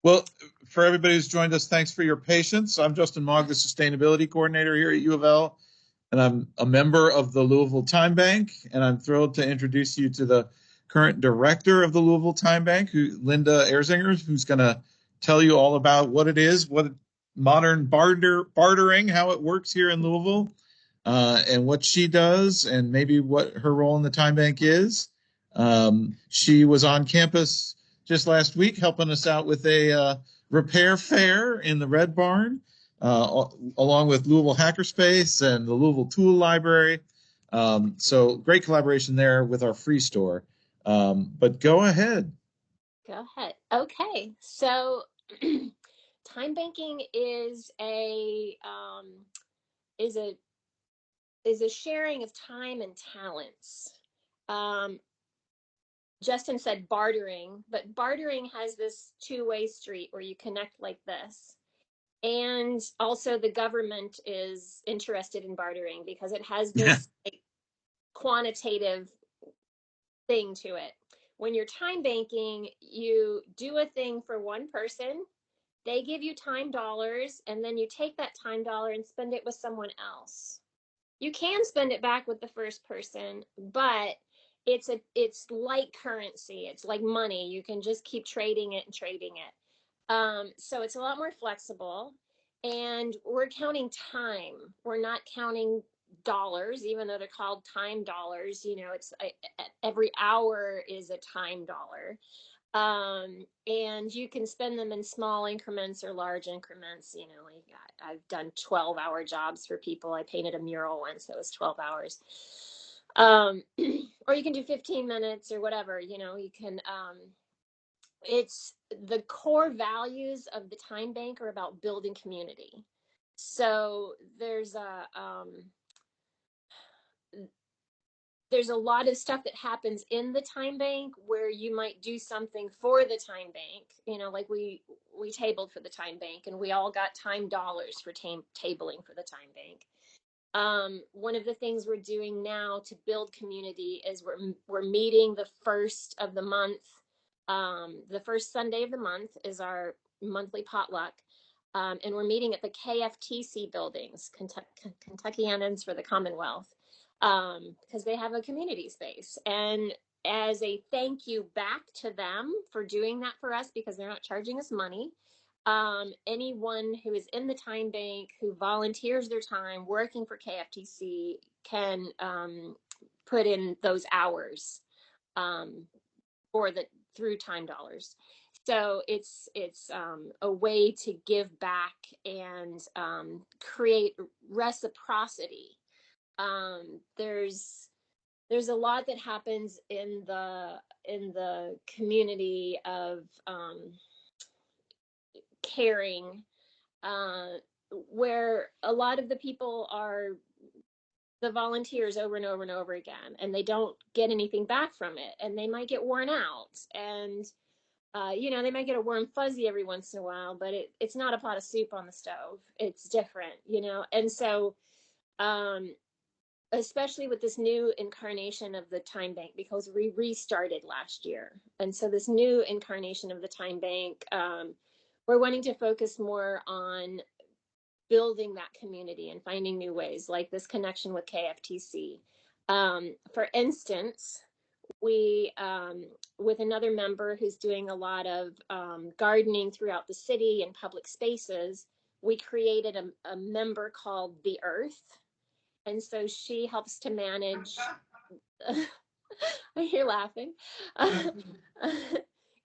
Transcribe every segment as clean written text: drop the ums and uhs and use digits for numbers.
Well, for everybody who's joined us, thanks for your patience. I'm Justin Mogg, the Sustainability Coordinator here at UofL, and I'm a member of the Louisville Time Bank, and I'm thrilled to introduce you to the current director of the Louisville Time Bank, Linda Erzinger, who's going to tell you all about what it is, what modern bartering, how it works here in Louisville, and what she does, and maybe what her role in the Time Bank is. She was on campus just last week helping us out with a repair fair in the Red Barn, along with Louisville Hackerspace and the Louisville Tool Library. So great collaboration there with our free store. But go ahead. Go ahead. Okay, so time banking is is a a sharing of time and talents. Um, Justin said bartering, but bartering has this two-way street where you connect like this. And also the government is interested in bartering because it has this like, quantitative thing to it. When you're time banking, you do a thing for one person, they give you time dollars, and then you take that time dollar and spend it with someone else. You can spend it back with the first person, but it's like currency. It's like money. You can just keep trading it and trading it. So it's a lot more flexible, and we're counting time. We're not counting dollars, even though they're called time dollars. You know, it's every hour is a time dollar. And you can spend them in small increments or large increments. You know, like I've done 12-hour jobs for people. I painted a mural once that was 12 hours. Or you can do 15 minutes or whatever. You know, you can. It's the core values of the time bank are about building community. So there's a lot of stuff that happens in the time bank where you might do something for the time bank. You know, like we tabled for the time bank, and we all got time dollars for tabling for the time bank. One of the things we're doing now to build community is we're meeting the first of the month. The first Sunday of the month is our monthly potluck. And we're meeting at the KFTC buildings, Kentuckians for the Commonwealth, because they have a community space. And as a thank you back to them for doing that for us, because they're not charging us money, anyone who is in the time bank who volunteers their time working for KFTC can put in those hours for the through time dollars. So it's a way to give back and create reciprocity. There's a lot that happens in the community of caring, where a lot of the people are the volunteers over and over and over again, and they don't get anything back from it, and they might get worn out, and you know, they might get a warm fuzzy every once in a while, but it's not a pot of soup on the stove. It's different, you know. And so especially with this new incarnation of the time bank, because we restarted last year, and so this new incarnation of the time bank, we're wanting to focus more on building that community and finding new ways, like this connection with KFTC. For instance, we, with another member who's doing a lot of gardening throughout the city and public spaces, we created a member called The Earth. And so she helps to manage. I hear laughing.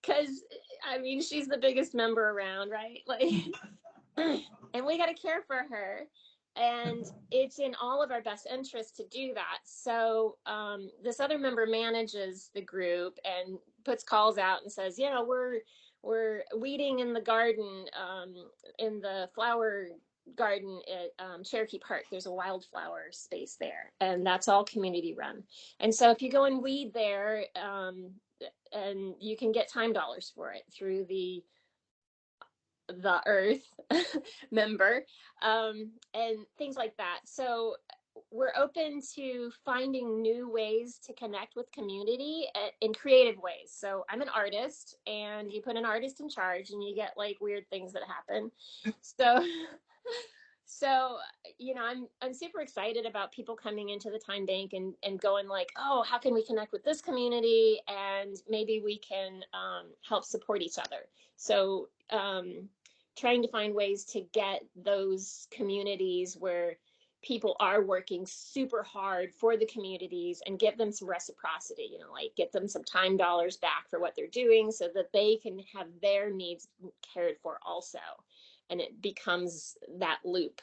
Because, I mean, she's the biggest member around, right? Like, and we got to care for her, and it's in all of our best interest to do that. So this other member manages the group and puts calls out and says, you know, we're weeding in the garden, in the flower garden at Cherokee Park. There's a wildflower space there, and that's all community run. And so if you go and weed there, and you can get time dollars for it through the Earth member, and things like that. So we're open to finding new ways to connect with community in creative ways. So I'm an artist, and you put an artist in charge and you get like weird things that happen. So so I'm super excited about people coming into the time bank and going like, oh, how can we connect with this community, and maybe we can help support each other. So trying to find ways to get those communities where people are working super hard for the communities and give them some reciprocity, like get them some time dollars back for what they're doing so that they can have their needs cared for also. And it becomes that loop.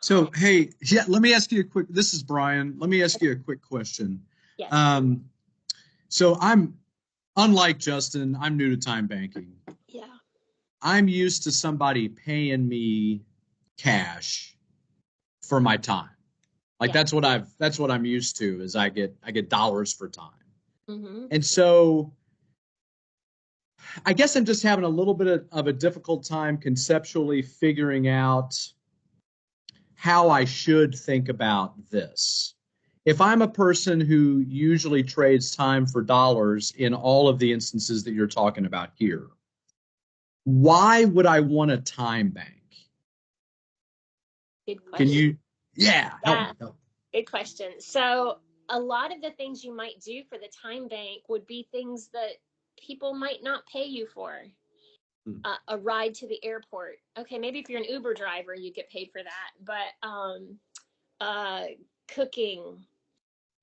So, hey, yeah, let me ask you this is Brian. Let me ask you a quick question. Yes. So unlike Justin, I'm new to time banking. Yeah. I'm used to somebody paying me cash for my time. Like Yeah. that's what I'm used to is I get dollars for time. Mm-hmm. And so I guess I'm just having a little bit of a difficult time conceptually figuring out how I should think about this. If I'm a person who usually trades time for dollars in all of the instances that you're talking about here, why would I want a time bank? Good question. Can you, help me. Good question. So a lot of the things you might do for the time bank would be things that people might not pay you for. A ride to the airport. Okay, maybe if you're an Uber driver, you get paid for that. But cooking,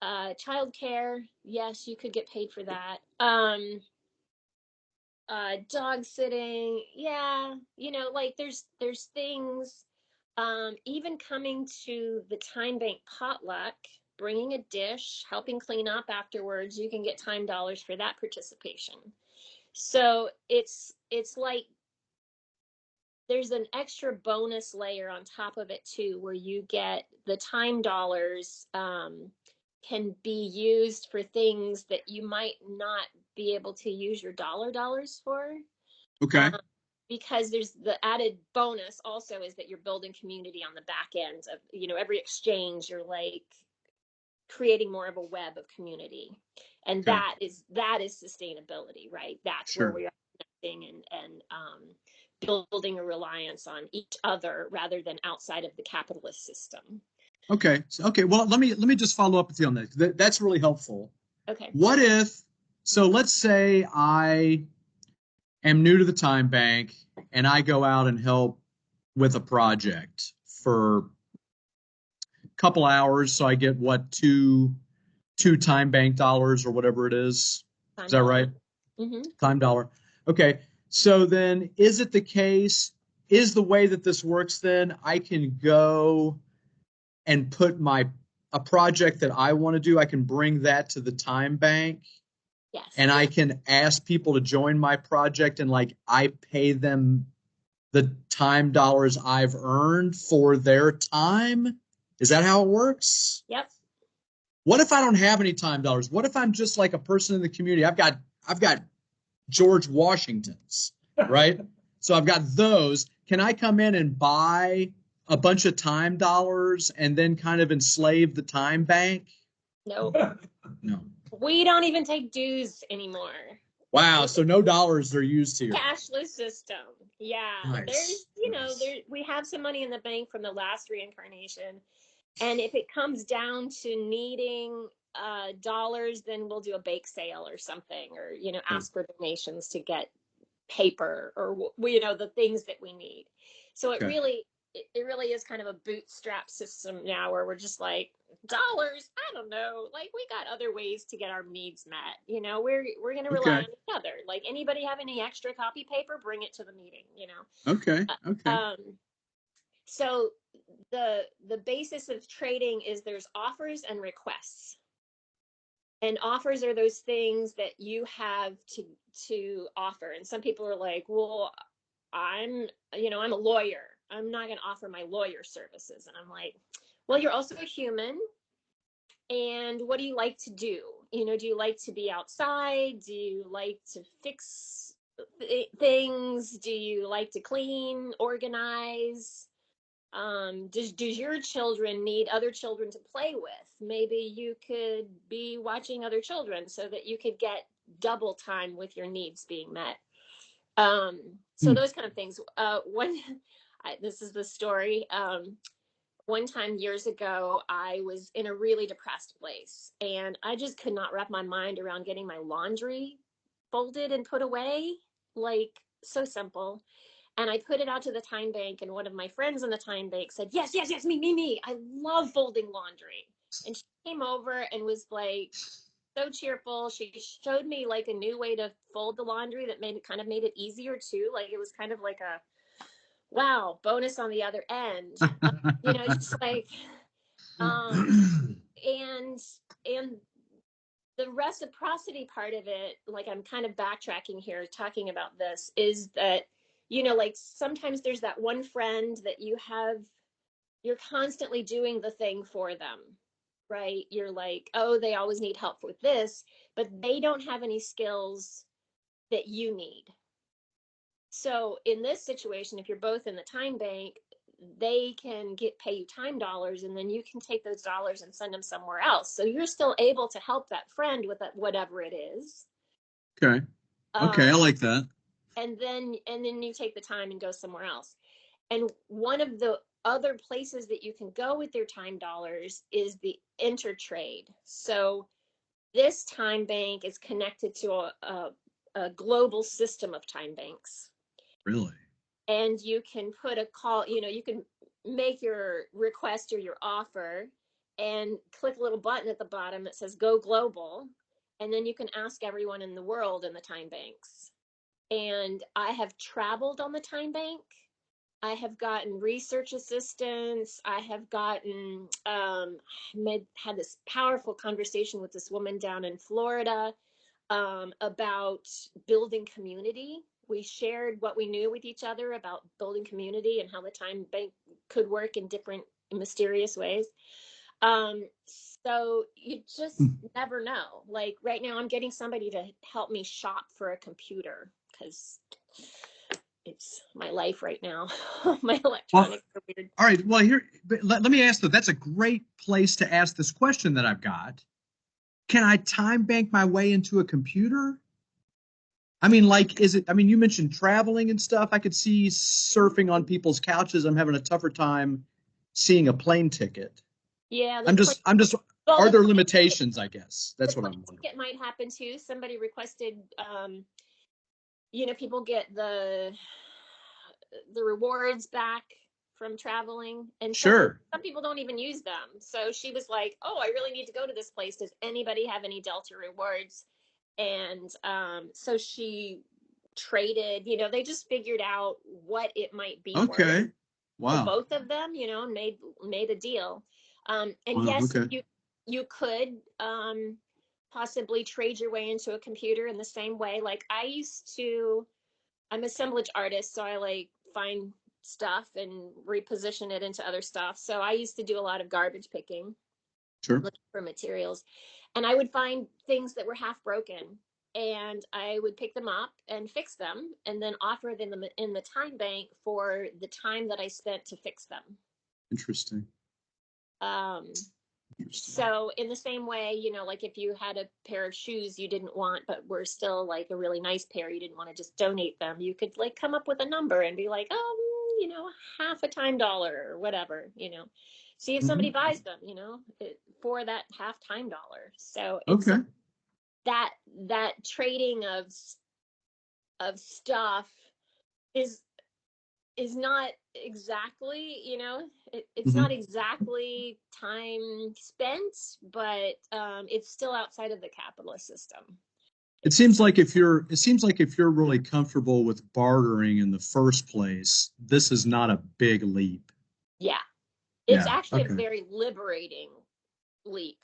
childcare, yes, you could get paid for that. Dog sitting, yeah, like there's things. Even coming to the time bank potluck, bringing a dish, helping clean up afterwards, you can get time dollars for that participation. So it's like there's an extra bonus layer on top of it too, where you get the time dollars can be used for things that you might not be able to use your dollars for. Okay. Because there's the added bonus also is that you're building community on the back end of, every exchange, you're like creating more of a web of community. And Okay. that is sustainability, right? That's Sure. where we are connecting and building a reliance on each other rather than outside of the capitalist system. Okay. Okay. Well, let me just follow up with you on that. That's really helpful. Okay. So let's say I am new to the time bank and I go out and help with a project for a couple hours. So I get two time bank dollars or whatever it is. Time Is that dollar. right? Mm-hmm. Time dollar. Okay. So then is it the case, is the way that this works then I can go and put a project that I want to do, I can bring that to the time bank? Yes. And I can ask people to join my project and like I pay them the time dollars I've earned for their time? Is that how it works? Yep. What if I don't have any time dollars? What if I'm just like a person in the community? I've got George Washingtons, right? So I've got those. Can I come in and buy a bunch of time dollars and then kind of enslave the time bank? No. No. We don't even take dues anymore. Wow. So no dollars are used here. Cashless system. Yeah. Nice. We have some money in the bank from the last reincarnation. And if it comes down to needing dollars, then we'll do a bake sale or something, or, ask for donations to get paper or, the things that we need. So it really is kind of a bootstrap system now where we're just like, dollars, I don't know, like we got other ways to get our needs met. We're going to rely on each other. Like, anybody have any extra copy paper, bring it to the meeting, Okay. So the basis of trading is there's offers and requests. And offers are those things that you have to offer. And some people are like, well, I'm a lawyer. I'm not going to offer my lawyer services. And I'm like, well, you're also a human. And what do you like to do? Do you like to be outside? Do you like to fix things? Do you like to clean, organize? Does your children need other children to play with? Maybe you could be watching other children so that you could get double time with your needs being met. So those kind of things. This is the story. One time years ago, I was in a really depressed place, and I just could not wrap my mind around getting my laundry folded and put away. Like, so simple. And I put it out to the time bank, and one of my friends in the time bank said, yes, yes, yes, me. I love folding laundry. And she came over and was like so cheerful. She showed me like a new way to fold the laundry that made it easier too. Like, it was kind of like a wow, bonus on the other end. Just like, um, and and the reciprocity part of it, like, I'm kind of backtracking here, talking about this, is that, like, sometimes there's that one friend that you're constantly doing the thing for them, right? You're like, oh, they always need help with this, but they don't have any skills that you need. So in this situation, if you're both in the time bank, they can pay you time dollars, and then you can take those dollars and send them somewhere else. So you're still able to help that friend with whatever it is. Okay. Okay, I like that. And then you take the time and go somewhere else. And one of the other places that you can go with your time dollars is the intertrade. So this time bank is connected to a global system of time banks. Really? And you can put a call, you can make your request or your offer and click a little button at the bottom that says go global. And then you can ask everyone in the world in the time banks. And I have traveled on the time bank. I have gotten research assistance. I have gotten, had this powerful conversation with this woman down in Florida about building community. We shared what we knew with each other about building community and how the time bank could work in different mysterious ways. So you just never know. Like right now, I'm getting somebody to help me shop for a computer because it's my life right now. My electronics are weird. All right. Well, here, let me ask though. That's a great place to ask this question that I've got. Can I time bank my way into a computer? I mean, like, you mentioned traveling and stuff. I could see surfing on people's couches. I'm having a tougher time seeing a plane ticket. Yeah. Are there limitations, I guess? That's what I'm wondering. It might happen too. Somebody requested, people get the rewards back from traveling, and sure, some people don't even use them. So she was like, oh, I really need to go to this place. Does anybody have any Delta rewards? And so she traded, they just figured out what it might be worth for both of them, made a deal. And yes, you could possibly trade your way into a computer in the same way. Like I'm assemblage artist, so I like find stuff and reposition it into other stuff. So I used to do a lot of garbage picking, looking for materials, and I would find things that were half broken, and I would pick them up and fix them, and then offer them in the time bank for the time that I spent to fix them. Interesting. So in the same way, like if you had a pair of shoes you didn't want, but were still like a really nice pair, you didn't want to just donate them. You could like come up with a number and be like, half a time dollar or whatever, see if somebody buys them, for that half time dollar. So it's that trading of stuff is not exactly, it's not exactly time spent, but it's still outside of the capitalist system. It seems like if you're really comfortable with bartering in the first place, this is not a big leap. Yeah. It's actually a very liberating leap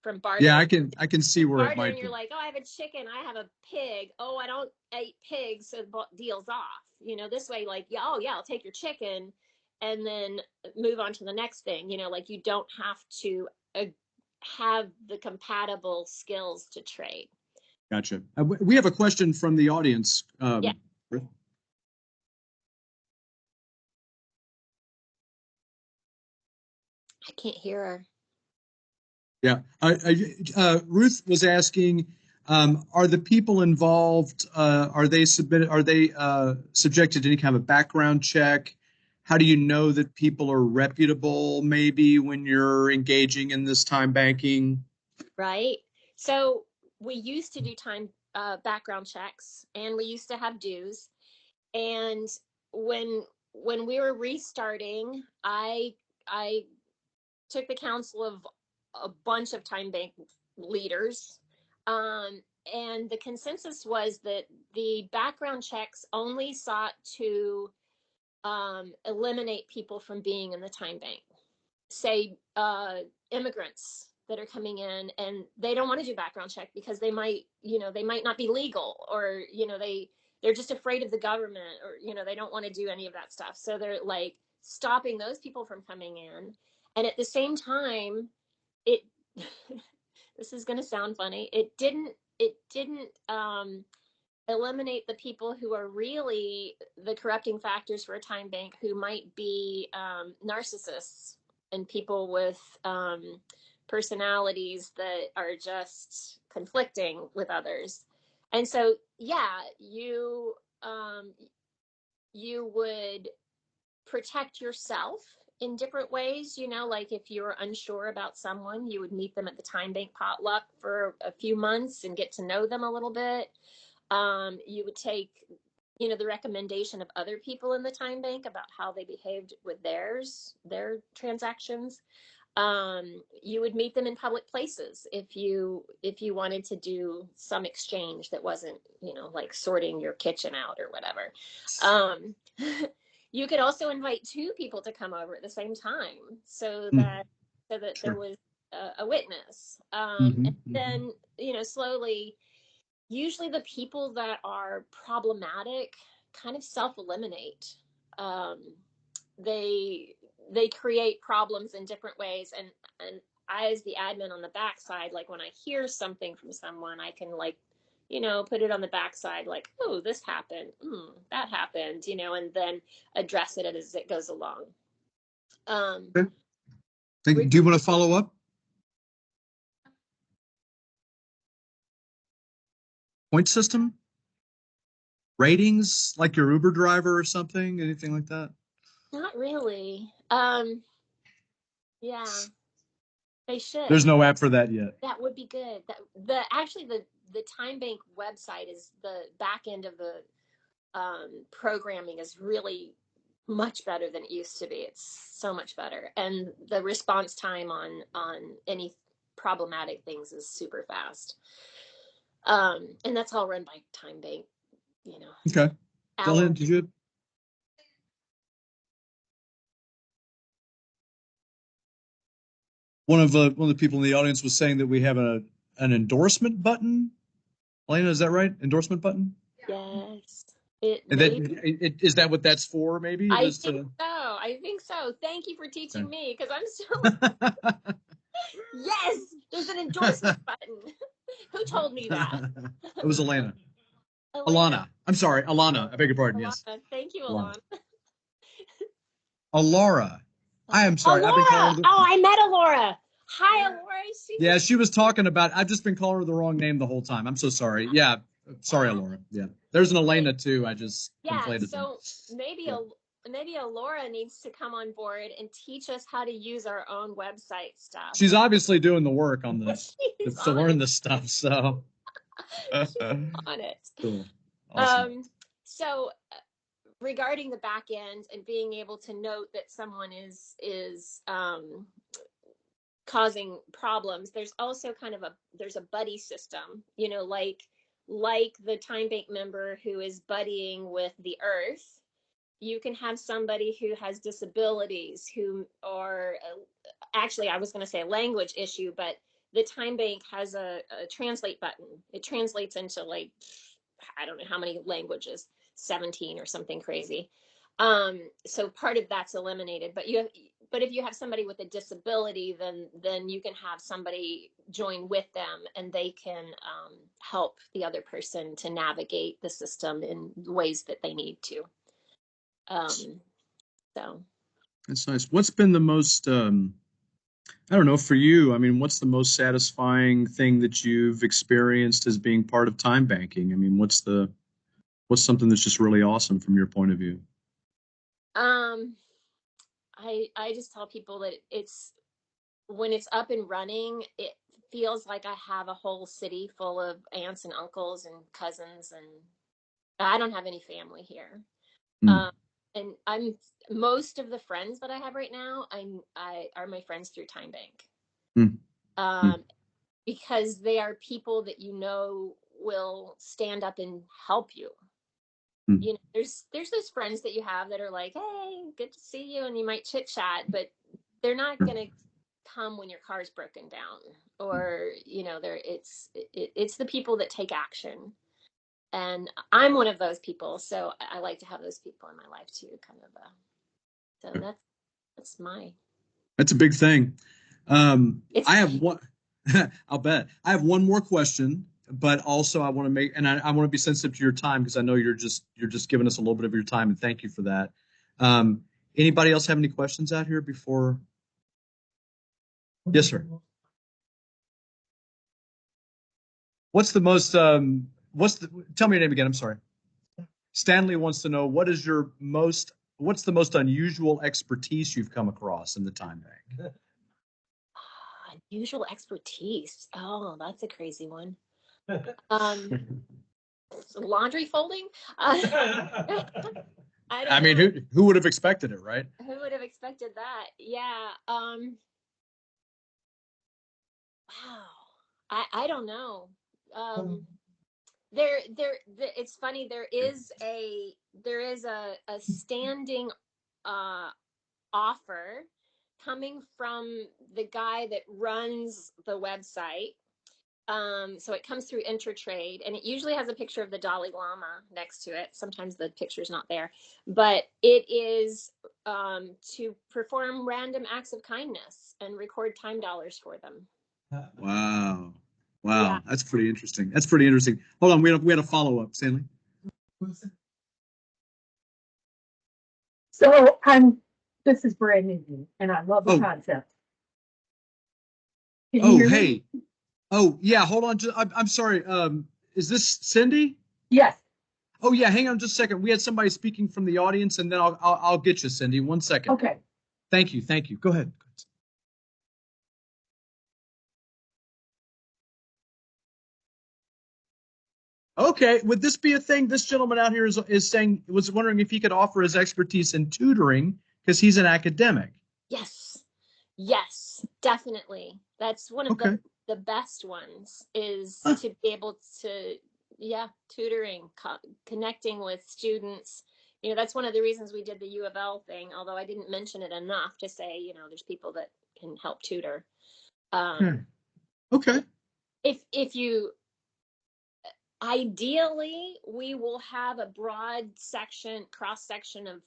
from bartering. Yeah, I can see where it might be. You're like, oh, I have a chicken, I have a pig. Oh, I don't eat pigs, so the deal's off. This way, like, oh yeah, I'll take your chicken and then move on to the next thing. Like you don't have to have the compatible skills to trade. Gotcha. We have a question from the audience. Yeah. I can't hear her. Yeah. Ruth was asking, are the people involved, are they subjected to any kind of a background check? How do you know that people are reputable, maybe, when you're engaging in this time banking? Right. So we used to do time background checks, and we used to have dues. And when we were restarting, I took the counsel of a bunch of time bank leaders, and the consensus was that the background checks only sought to eliminate people from being in the time bank. Say immigrants that are coming in and they don't want to do background check because they might not be legal, or they're just afraid of the government, or they don't want to do any of that stuff, so they're like stopping those people from coming in. And at the same time, it this is going to sound funny, it didn't eliminate the people who are really the corrupting factors for a time bank, who might be narcissists and people with personalities that are just conflicting with others. And so, yeah, you would protect yourself in different ways. Like if you're unsure about someone, you would meet them at the time bank potluck for a few months and get to know them a little bit. You would take the recommendation of other people in the time bank about how they behaved with their transactions. You would meet them in public places if you wanted to do some exchange that wasn't like sorting your kitchen out or whatever. You could also invite two people to come over at the same time, so that Sure. there was a witness. Mm-hmm. And then slowly, usually the people that are problematic kind of self-eliminate. Um, they create problems in different ways, and I, as the admin on the backside, like when I hear something from someone, I can put it on the backside, like, oh, this happened, that happened, and then address it as it goes along. Okay. Do you want to follow up? Point system? Ratings, like your Uber driver or something? Anything like that? Not really. Yeah, they should. There's no app for that yet. That would be good. Actually the time bank website is the back end of the programming is really much better than it used to be. It's so much better, and the response time on any problematic things is super fast. And that's all run by time bank. Okay. Dylan, did you? One of the people in the audience was saying that we have an endorsement button. Elena, is that right? Endorsement button? Yes. Is that what that's for? Maybe I think so. Thank you for teaching me, because I'm still. Yes, there's an endorsement button. Who told me that? It was Elena. Alana. I'm sorry, Alana. I beg your pardon. Alana. Yes. Thank you, Alana. Alara. I am sorry. Alora! I met Alora. Hi, Alora. She was talking about. I've just been calling her the wrong name the whole time. I'm so sorry. Yeah. Sorry, Alora. Yeah. There's an Elena too. I just conflated them. Maybe Alora needs to come on board and teach us how to use our own website stuff. She's obviously doing the work on this to learn this stuff. So she's on it. Cool. Awesome. So regarding the back end and being able to note that someone is causing problems, there's also kind of there's a buddy system, like the time bank member who is buddying with the earth. You can have somebody who has disabilities, who are actually, I was going to say a language issue, but the time bank has a translate button. It translates into I don't know how many languages, 17 or something crazy. So part of that's eliminated, but if you have somebody with a disability, then you can have somebody join with them, and they can help the other person to navigate the system in ways that they need to. So that's nice. What's been the most I don't know, for you, I mean, what's the most satisfying thing that you've experienced as being part of time banking? I mean, what's something that's just really awesome from your point of view? Um, I just tell people that it's when it's up and running, it feels like I have a whole city full of aunts and uncles and cousins, and I don't have any family here. Mm, Um, and I'm most of the friends that I have right now, I are my friends through Time Bank. mm, mm, Um, because they are people that you know will stand up and help you. mm, You know, there's those friends that you have that are like, hey, good to see you, and you might chit chat, but they're not mm. gonna come when your car's broken down, or you know, it's the people that take action, and I'm one of those people, so I like to have those people in my life too, kind of. So that's my. That's a big thing. It's I have one. I'll bet. I have one more question, but also I want to make, and I want to be sensitive to your time because I know you're just giving us a little bit of your time, and thank you for that. Um, Anybody else have any questions out here before? Yes, sir. What's the most? What's the? Tell me your name again. I'm sorry. Stanley wants to know what is your most. What's the most unusual expertise you've come across in the time bank? unusual expertise. Oh, that's a crazy one. Um, laundry folding. I don't I mean, know. who would have expected it, right? Who would have expected that? Yeah. Wow. I don't know. Um, it's funny. There is a standing uh offer coming from the guy that runs the website. So it comes through Intertrade, and it usually has a picture of the Dalai Lama next to it. Sometimes the picture's not there, but it is to perform random acts of kindness and record time dollars for them. Wow. Yeah. Wow. That's pretty interesting. That's pretty interesting. Hold on. We had a follow up, Stanley. So this is brand new to me, and I love the Oh, concept. Can you oh, hear me? hey. Oh, yeah. Hold on. I'm sorry. Is this Cindy? Yes. Oh, yeah. Hang on just a second. We had somebody speaking from the audience, and then I'll get you, Cindy. 1 second. Okay. Thank you. Thank you. Go ahead. Okay. Would this be a thing? This gentleman out here is saying, was wondering if he could offer his expertise in tutoring because he's an academic. Yes. Yes, definitely. That's one of Okay. the best ones is Huh. to be able to, yeah, tutoring, connecting with students. You know, that's one of the reasons we did the UofL thing, although I didn't mention it enough to say, you know, there's people that can help tutor. Hmm. Um, Okay. if you ideally we will have a broad section cross section of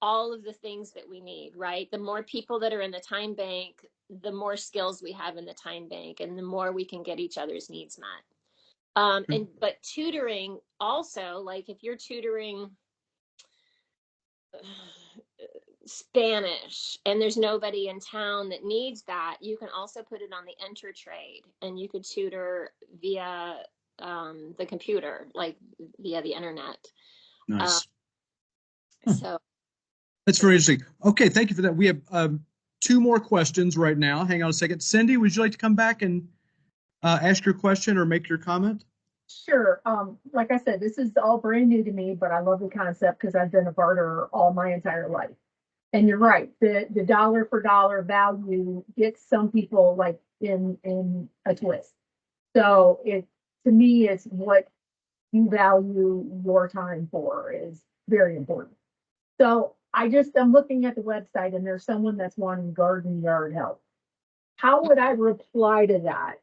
all of the things that we need, right? The more people that are in the time bank, the more skills we have in the time bank, and the more we can get each other's needs met. And but tutoring also, like if you're tutoring Spanish and there's nobody in town that needs that, you can also put it on the Intertrade, and you could tutor via the computer, like via the internet. Uh, Nice. Huh. so That's very interesting. Okay, thank you for that. We have two more questions right now. Hang on a second. Cindy, would you like to come back and ask your question or make your comment? Sure. Like I said, this is all brand new to me, but I love the concept because I've been a barterer all my entire life. And you're right, the dollar for dollar value gets some people like in a twist. So it to me it's what you value your time for is very important. So I'm looking at the website and there's someone that's wanting garden yard help. How would I reply to that?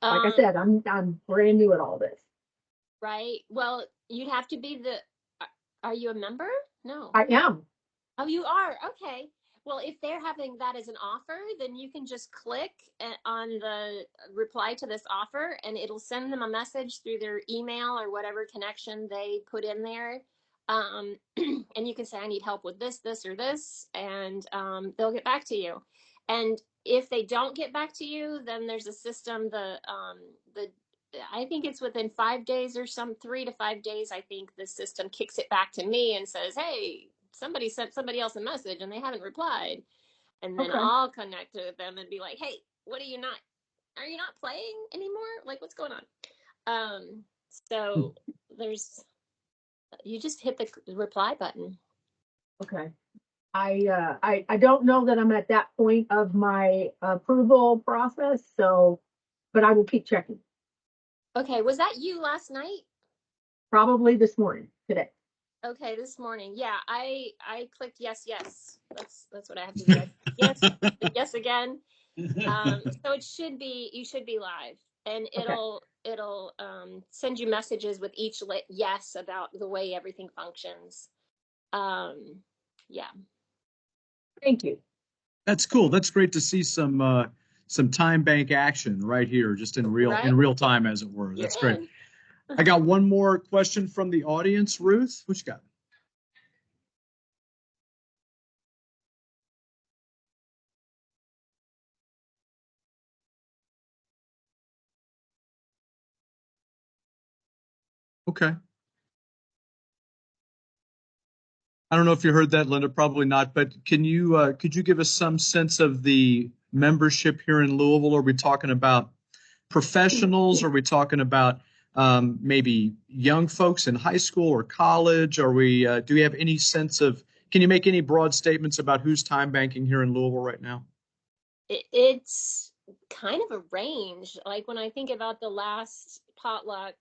Like I um, said, I'm brand new at all this. right. Well, you'd have to be the. Are you a member? No. I am. Oh, you are? Okay. Well, if they're having that as an offer, then you can just click on the reply to this offer, and it'll send them a message through their email or whatever connection they put in there. And you can say, I need help with this, this, or this, and they'll get back to you. And if they don't get back to you, then there's a system, I think it's within 5 days or 3 to 5 days, I think the system kicks it back to me and says, hey, somebody sent somebody else a message and they haven't replied. And then Okay. I'll connect with them and be like, hey, are you not playing anymore? Like, what's going on? So you just hit the reply button. Okay. I don't know that I'm at that point of my approval process, but I will keep checking. Okay, was that you last night? Probably this morning, today. Okay, this morning. Yeah, I clicked yes, yes. That's what I have to do. Yes, yes again. So you should be live, and Okay. it'll send you messages with each yes about the way everything functions. Yeah. Thank you. That's cool. That's great to see some time bank action right here, just in Right? real time, as it were. You're That's great. in. I got one more question from the audience. Ruth, what you got? Okay. I don't know if you heard that, Linda, probably not, but could you give us some sense of the membership here in Louisville? Are we talking about professionals? Are we talking about maybe young folks in high school or college? Do we have any sense of, can you make any broad statements about who's time banking here in Louisville right now? It's kind of a range. Like when I think about the last potluck,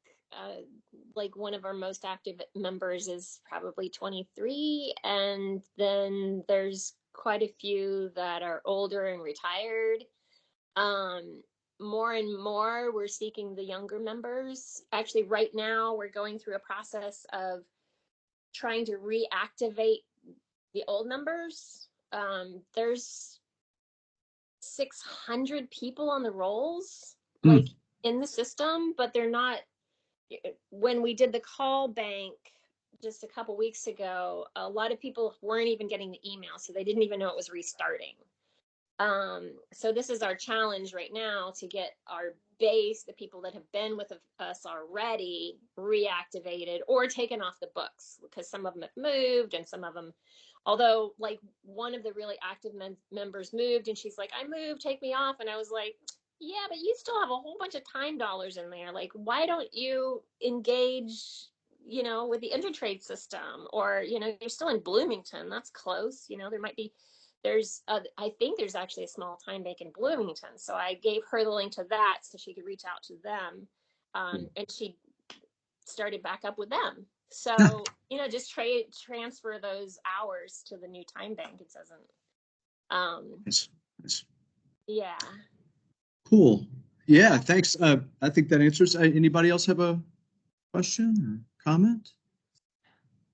like one of our most active members is probably 23, and then there's quite a few that are older and retired. More and more, we're seeking the younger members. Actually, right now, we're going through a process of trying to reactivate the old members. There's 600 people on the rolls, like in the system, but they're not. When we did the call bank just a couple weeks ago, a lot of people weren't even getting the email, so they didn't even know it was restarting. So this is our challenge right now, to get our base, the people that have been with us already, reactivated or taken off the books, because some of them have moved and some of them, although like one of the really active members moved and she's like, I moved, take me off. And I was like, yeah, but you still have a whole bunch of time dollars in there. Like, why don't you engage, with the intertrade system? Or, you're still in Bloomington. That's close. There might be, I think there's actually a small time bank in Bloomington. So I gave her the link to that so she could reach out to them. And she started back up with them. So, just transfer those hours to the new time bank. It doesn't. Nice. Yeah. Cool. Yeah, thanks. I think that answers. Anybody else have a question or comment?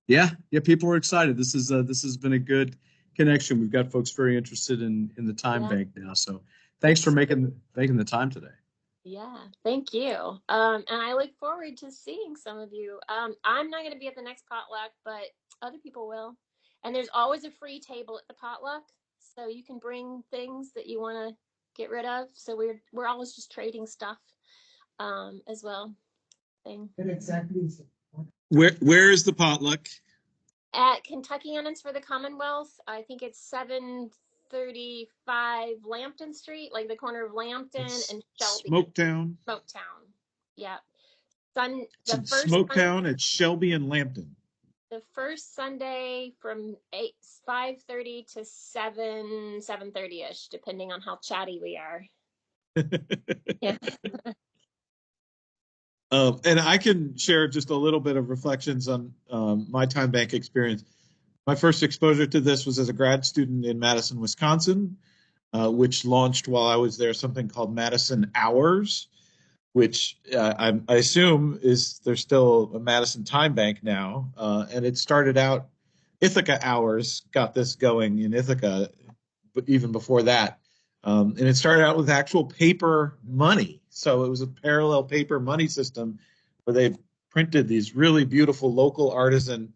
Yeah, people are excited. This has been a good connection. We've got folks very interested in the time bank now. So thanks for making the time today. Yeah, thank you. And I look forward to seeing some of you. I'm not going to be at the next potluck, but other people will. And there's always a free table at the potluck, so you can bring things that you want to get rid of. So we're always just trading stuff, as well. Where is the potluck? At Kentuckians for the Commonwealth. I think it's 735 Lambton Street, like the corner of Lambton and Shelby. Smoketown. Yeah. Smoketown at Shelby and Lambton. The first Sunday from 5:30 to 7:30ish, depending on how chatty we are. Yeah. And I can share just a little bit of reflections on my time bank experience. My first exposure to this was as a grad student in Madison, Wisconsin, which launched while I was there something called Madison Hours, which I assume there's still a Madison Time Bank now. And it started out, Ithaca Hours got this going in Ithaca, but even before that. And it started out with actual paper money. So it was a parallel paper money system where they printed these really beautiful local artisan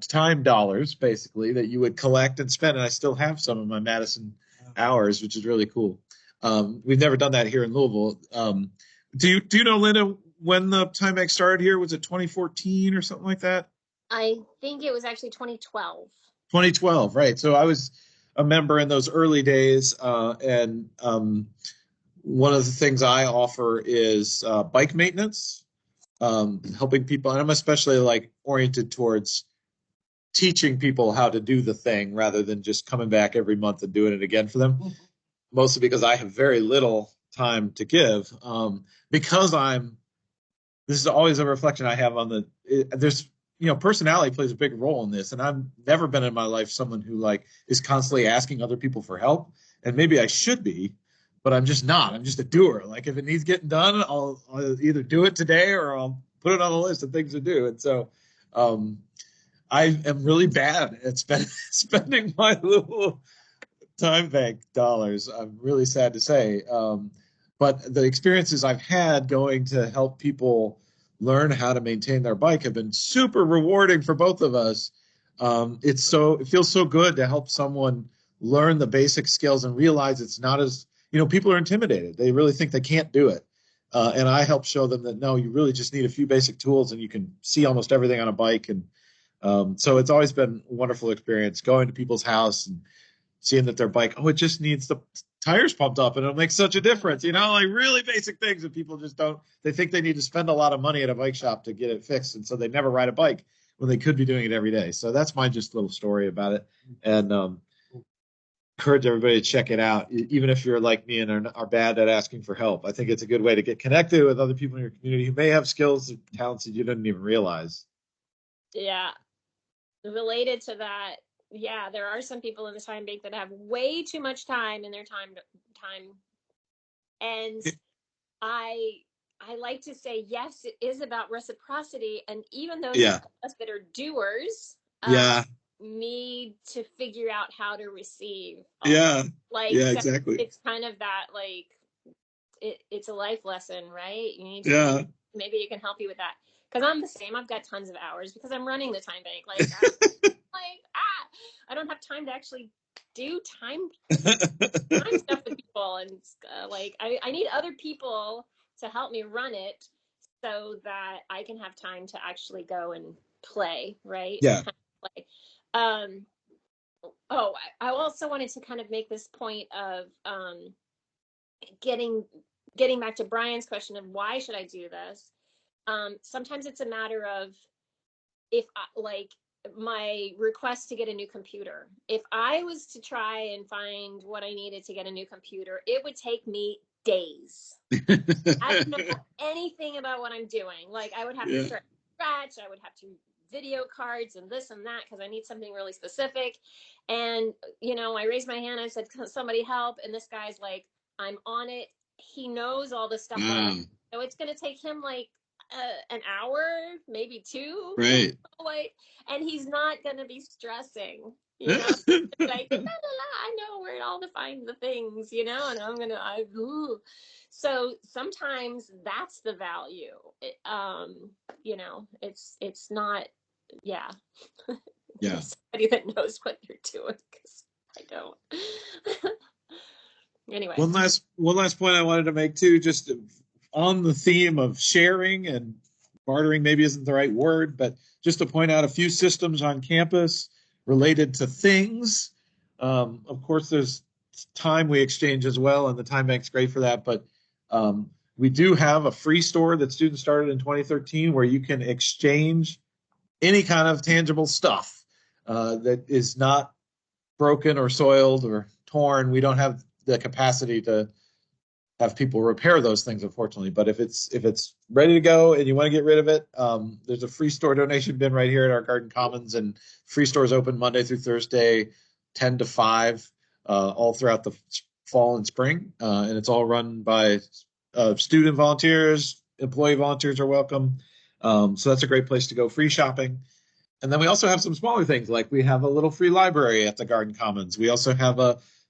time dollars, basically, that you would collect and spend. And I still have some of my Madison hours, which is really cool. We've never done that here in Louisville. Do you know, Linda, when the Time Bank started here? Was it 2014 or something like that? I think it was actually 2012. 2012, right. So I was a member in those early days, and one of the things I offer is bike maintenance, helping people, and I'm especially like oriented towards teaching people how to do the thing rather than just coming back every month and doing it again for them. Mostly because I have very little time to give. Because this is always a reflection I have on there's, personality plays a big role in this. And I've never been in my life someone who like is constantly asking other people for help. And maybe I should be, but I'm just not. I'm just a doer. Like if it needs getting done, I'll either do it today or I'll put it on the list of things to do. And so I am really bad at spending my little Time Bank dollars. I'm really sad to say. But the experiences I've had going to help people learn how to maintain their bike have been super rewarding for both of us. It feels so good to help someone learn the basic skills and realize it's not as, people are intimidated. They really think they can't do it. And I help show them that, no, you really just need a few basic tools and you can see almost everything on a bike. And so it's always been a wonderful experience going to people's house and seeing that their bike, it just needs the tires pumped up and it'll make such a difference, like really basic things that people just don't, they think they need to spend a lot of money at a bike shop to get it fixed. And so they never ride a bike when they could be doing it every day. So that's my just little story about it. And encourage everybody to check it out, even if you're like me and are bad at asking for help. I think it's a good way to get connected with other people in your community who may have skills and talents that you didn't even realize. Yeah. Related to that, yeah, there are some people in the Time Bank that have way too much time in their time, and I like to say, yes, it is about reciprocity, and even those of us that are doers, need to figure out how to receive. Exactly. It's kind of that like it's a life lesson, right? You need to maybe it can help you with that. Because I'm the same. I've got tons of hours because I'm running the Time Bank. I don't have time to actually do time stuff with people. And I need other people to help me run it so that I can have time to actually go and play, right? Yeah. Play. I also wanted to kind of make this point of getting back to Brian's question of why should I do this? Sometimes it's a matter of if my request to get a new computer. If I was to try and find what I needed to get a new computer, it would take me days. I don't know anything about what I'm doing. Like I would have to start from scratch. I would have to video cards and this and that because I need something really specific. And I raised my hand. I said, "Somebody help!" And this guy's like, "I'm on it." He knows all this stuff. So it's going to take him like an hour, maybe two. Right. And he's not going to be stressing, like, I know where all to find the things, and I'm going to, So sometimes that's the value. It's not, somebody that knows what they're doing because I don't. Anyway. One last point I wanted to make too, just on the theme of sharing, and bartering maybe isn't the right word, but just to point out a few systems on campus related to things. Of course, there's time we exchange as well, and the Time Bank's great for that. But we do have a free store that students started in 2013 where you can exchange any kind of tangible stuff that is not broken or soiled or torn. We don't have the capacity to have people repair those things, unfortunately. But if it's ready to go and you want to get rid of it, there's a free store donation bin right here at our Garden Commons, and free stores open Monday through Thursday, 10 to 5, all throughout the fall and spring. And it's all run by student volunteers. Employee volunteers are welcome. So that's a great place to go, free shopping. And then we also have some smaller things, like we have a little free library at the Garden Commons. We also have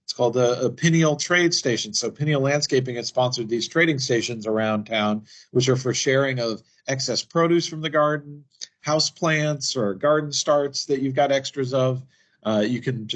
it's called a Pineal Trade Station. So Pineal Landscaping has sponsored these trading stations around town, which are for sharing of excess produce from the garden, house plants or garden starts that you've got extras of. You can just